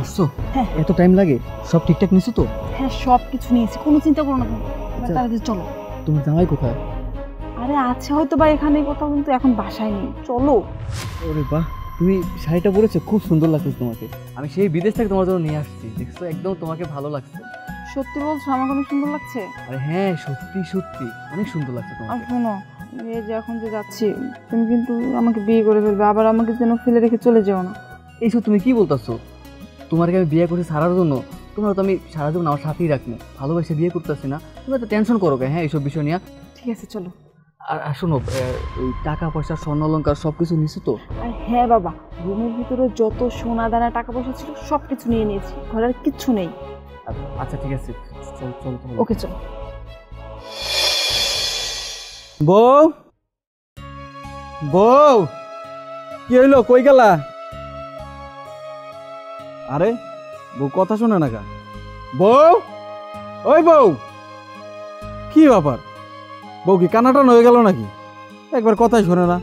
আসছো? হ্যাঁ। এত টাইম লাগে? সব ঠিকঠাক নিছো তো? হ্যাঁ সব কিছু নিয়েছি, কোনো চিন্তা করো না তুমি। তাড়াতাড়ি চলো। তোমার জামাই কোথায়? আরে আছে হয়তো বা এখানে কোথাও, কিন্তু এখন বাসায় নেই। চলো। ওরে বাহ, তুমি শাড়িটা পরেছো, খুব সুন্দর লাগছে তোমাকে। আমি সেই বিদেশ থেকে তোমার জন্য নিয়ে আসছি, দেখছো একদম তোমাকে ভালো লাগছে। সত্যি বলছো আমাকে অনেক সুন্দর লাগছে? আরে হ্যাঁ, সত্যি সত্যি অনেক সুন্দর লাগছে আর তোমাকে। শোনো, এই যে এখন যে যাচ্ছি, তুমি কিন্তু আমাকে বিয়ে করে ফেলবে, আবার আমাকে যেন ফেলে রেখে চলে যেও না। এইসব তুমি কি বলতেছো? তোমাকে আমি বিয়ে করছি সারার জন্য, তোমরা তো আমি সারা জীবন আমার সাথেই রাখবো, ভালোবাসে বিয়ে করতেছি না, তুমি তো টেনশন করো কেন? হ্যাঁ, এইসব বিষয় নিয়ে। ঠিক আছে চলো। আর শোনো, ওই টাকা পয়সা স্বর্ণ অলঙ্কার সব কিছু নিছো তো? আর হ্যাঁ বাবা, রুমের ভিতরে যত সোনা দানা টাকা পয়সা ছিল সব কিছু নিয়ে নিয়েছি, ঘরে আর কিচ্ছু নেই। আচ্ছা ঠিক আছে, চল চল। ওকে চলো। বউ, বউ, কি হইলো? কই গেলা? আরে বউ কথা শোনে না কা? বউ, ওই বউ, কি ব্যাপার? বউ কি কানাটান হয়ে গেল নাকি? একবার কথাই শোনে না।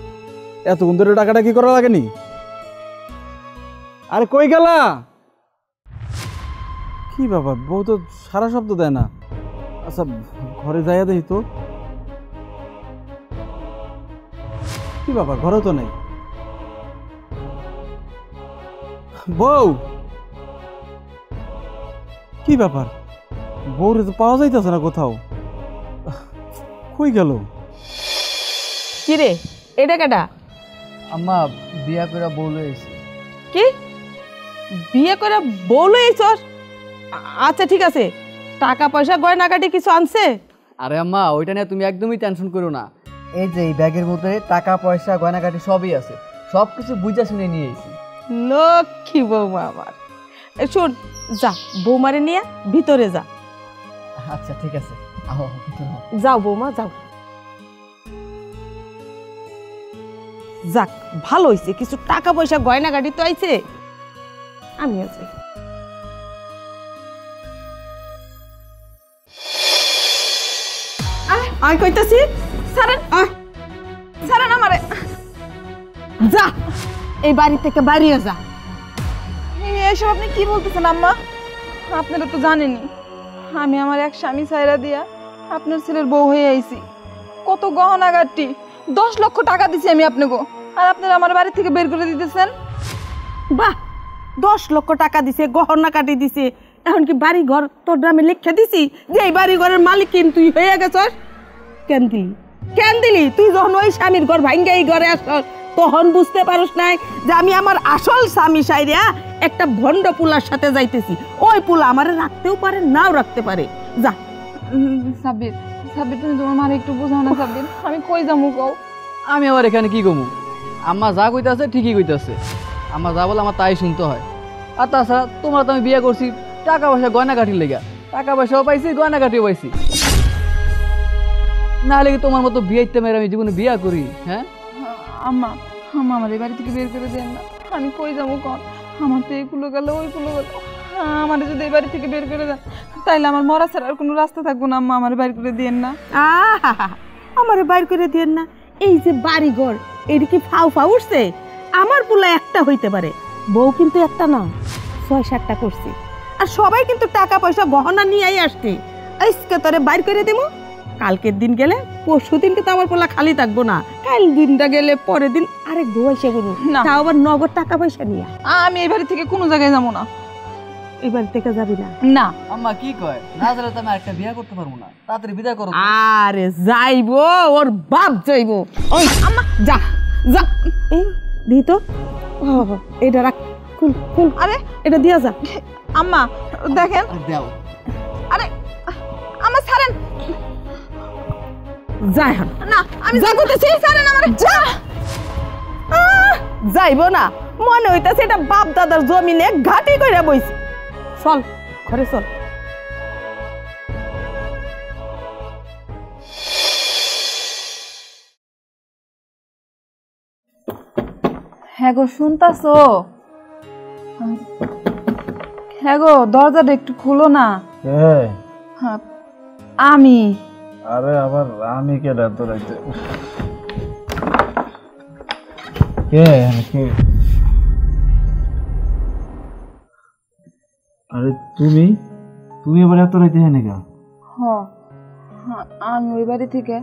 এতক্ষণ ধরে টাকাটা কি করা লাগেনি? আরে কই গেলা? কি ব্যাপার, বউ তো সারা শব্দ দেয় না। আচ্ছা ঘরে যাইয়া দেখি তো। কি ব্যাপার, ঘরে তো নেই বউ। কি ব্যাপার, বউরে তো পাওয়া যাইতেছে না কোথাও, কই গেল? কি রে, এটা কেটা? আম্মা বিয়া করে বলে এসে। কি বিয়ে করে বউ লইছস? আচ্ছা ঠিক আছে, টাকা পয়সা গয়নাগাটি কিছু আনছে? আরে আম্মা, ওইটা নিয়ে তুমি একদমই টেনশন করো না। এই যে এই ব্যাগের মধ্যে টাকা পয়সা গয়নাগাটি সবই আছে, সব কিছু বুঝা শুনে নিয়ে এসেছি। লক্ষ্মী বৌমা আমার। শোন, যা বৌমারে নিয়ে ভিতরে যা। আচ্ছা ঠিক আছে, আহো ভিতরে আহো। যাও বৌমা যাও। যাক ভালো হয়েছে, কিছু টাকা পয়সা গয়নাগাটি তো আইছে। আমি আছি। আমি কইতাছি সারেন, সারেন আমারে। যা এই বাড়ি থেকে বাইরে যা। এসব আপনি কি বলতেছেন আম্মা? আপনারা তো জানেনই আমি আমার এক স্বামী ছাইরা দিয়া আপনার ছেলের বউ হয়ে আইছি। কত গহনাগাটি, 10 লক্ষ টাকা দিছি আমি আপনাকে, আর আপনারা আমার বাড়ি থেকে বের করে দিতেছেন। বাহ, 10 লক্ষ টাকা দিছে, গহনা কাটি দিছে, এখন কি বাড়ি ঘর তোর নামে লিখে দিছি যে এই বাড়ি ঘরের মালিক কিন্তু তুই হয়ে গেছস? কেন দিলি, কেন দিলি? তুই যখন ওই স্বামীর ঘর ভাঙ্গে এই ঘরে আসছ, তখন বুঝতে পারস নাই যে আমি আমার আসল স্বামী সাইরা একটা ভণ্ড পুলার সাথে যাইতেছি। ওই পুলা আমারে রাখতেও পারে, নাও রাখতে পারে। যা। সাব্বির, সাব্বির তুমি তোমার মারে একটু বোঝাও না সাব্বির, আমি কই যাবো কও? আমি আবার এখানে কি কমু? আম্মা যা কইতাছে ঠিকই কইতাছে, আম্মা যা বলে আমার তাই শুনতে হয়। আর তাছাড়া তোমরা তো আমি বিয়ে করছি টাকা পয়সা গয়নাগাটির লেগা, টাকা পয়সাও পাইছি গয়নাগাটিও পাইছি, না হলে কি তোমার মতো বিয়ে মেরে আমি জীবনে বিয়া করি? হ্যাঁ আম্মা, আম্মা আমার এই বাড়ি থেকে বের করে দেন না, আমি কই যাবো কন? আমার তো এইগুলো গেল ওইগুলো গেল, আমার যদি এই বাড়ি থেকে বের করে দেন তাইলে আমার মরা ছাড়ার কোনো রাস্তা থাকবো না। আম্মা আমার বাইর করে দিয়েন না। আমারে বাইর করে দিয়েন না? এই যে বাড়ি ঘর, এটি কি ফাউ ফাউ উঠছে? আমার পোলা একটা হইতে পারে, বউ কিন্তু একটা না, 6-7টা করছি। আর সবাই কিন্তু টাকা পয়সা গহনা নিয়েই আসছে। আজকে তোরে বাইর করে দেবো, কালকের দিন গেলে পরশু দিন কিন্তু আমার পোলা খালি থাকবো না। কাল দিনটা গেলে পরের দিন আরেক বউ এসে করবো, তাও আবার নগদ টাকা পয়সা নিয়ে। আমি এই বাড়ি থেকে কোনো জায়গায় যাবো না। এই বাড়ি থেকে যাবি না? না। আম্মা কি কয়, না গেলে তো আমি একটা বিয়ে করতে পারবো না, তাড়াতাড়ি বিদায় করো। আরে যাইবো, ওর বাপ যাইবো। ওই আম্মা যা যা, এই দি তো, এটা রাখ, খুল খুল। আরে এটা দিয়া যা। আম্মা দেখেন, দাও। আরে আমার ছাড়েন। যা এখন। না আমি যা করতেছি, ছাড়েন আমার। যা। যাইবো না মনে হইতাছে এটা বাপ দাদার জমিনে ঘাটি কইরা বইছে। চল ঘরে চল। হ্যাঁ গো শুনতাছো? হ্যাঁ গো দরজাটা একটু খুলো না। হ্যাঁ আমি। আরে আবার আমি কেডা তোরাইতে? কে কে আরে তুমি তুমি এবার এত রাইতে হ্যাঁ নাকি? আমি ওই বাড়ি থেকে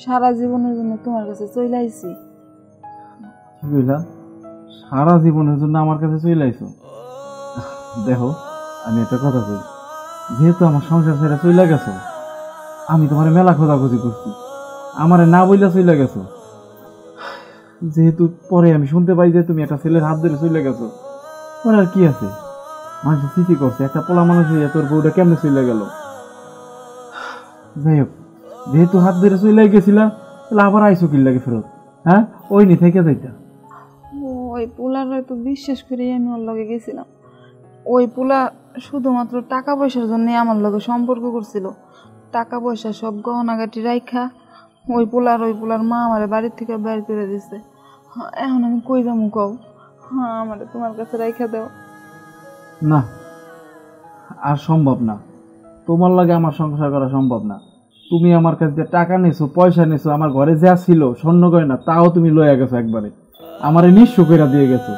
সারা জীবনের জন্য তোমার কাছে চলে আইছি। কি কইলা? সারা জীবনের জন্য আমার কাছে চলে আইছো? দেখো আমি একটা কথা কই, যেহেতু আমার সংসার ছেড়ে চলে গেছো, আমি তোমার মেলা খোঁজাখুঁজি করছি, আমারে না বইলা চলে গেছো। যেহেতু পরে আমি শুনতে পাই যে তুমি একটা ছেলের হাত ধরে চলে গেছো, পরে আর কি আছে, মানুষ স্মৃতি করছে, একটা পোলা মানুষ হইয়া তোর বউটা কেমনে চলে গেল। যাই হোক, যেহেতু হাত ধরে চলে গেছিলা, তাহলে আবার আইসো কি লাগে ফেরত? হ্যাঁ, ওই নি থেকে যাইতা। ওই পোলার হয়তো বিশ্বাস করেই আমি ওর লগে গেছিলাম। ওই পোলা শুধুমাত্র টাকা পয়সার জন্য আমার লগে সম্পর্ক করছিল। টাকা পয়সা সব গহনাগাটি রাইখা ওই পোলার মা আমার বাড়ির থেকে বের করে দিছে। এখন আমি কই যাবো কও? আমার তোমার কাছে রাইখা দাও। না, আর সম্ভব না, তোমার লাগে আমার সংসার করা সম্ভব না। তুমি আমার কাছে যে টাকা নেছো, পয়সা নেছো, আমার ঘরে যা ছিল স্বর্ণ গয়না তাও তুমি লইয়া গেছো, একবারে আমারে নিঃস্ব কইরা দিয়ে গেছো।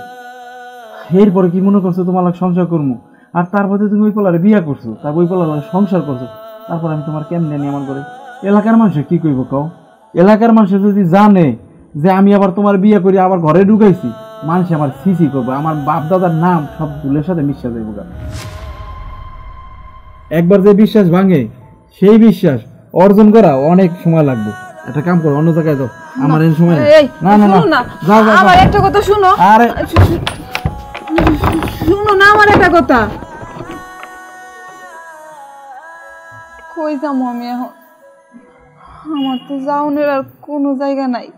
এরপরে কি মনে করছো তোমার লাগে সংসার করবো? আর তারপরে তুমি ওই পোলারে বিয়া করছো, তারপর ওই পোলার লাগে সংসার করছো, তারপর আমি তোমার কেমনে নিয়ে আমার ঘরে? এলাকার মানুষে কি কইব কও? এলাকার মানুষে যদি জানে যে আমি আবার তোমার বিয়ে করি আবার ঘরে ঢুকাইছি, মানুষ আমার সিসি করবে, আমার বাপ দাদার নাম সব ভুলের সাথে মিশা যাইব। একবার যে বিশ্বাস ভাঙে, সেই বিশ্বাস অর্জন করা অনেক সময় লাগবে। একটা কাম করো, অন্য জায়গায় যাও, আমার এই সময় নেই। এই, না না না, শুনো না, যাও যাও আমার যাও। একটা কথা শুনো। আরে শুনো না আমার একটা কথা। কই যাবো আমি এখন? আমার তো যাওনের আর কোনো জায়গা নাই।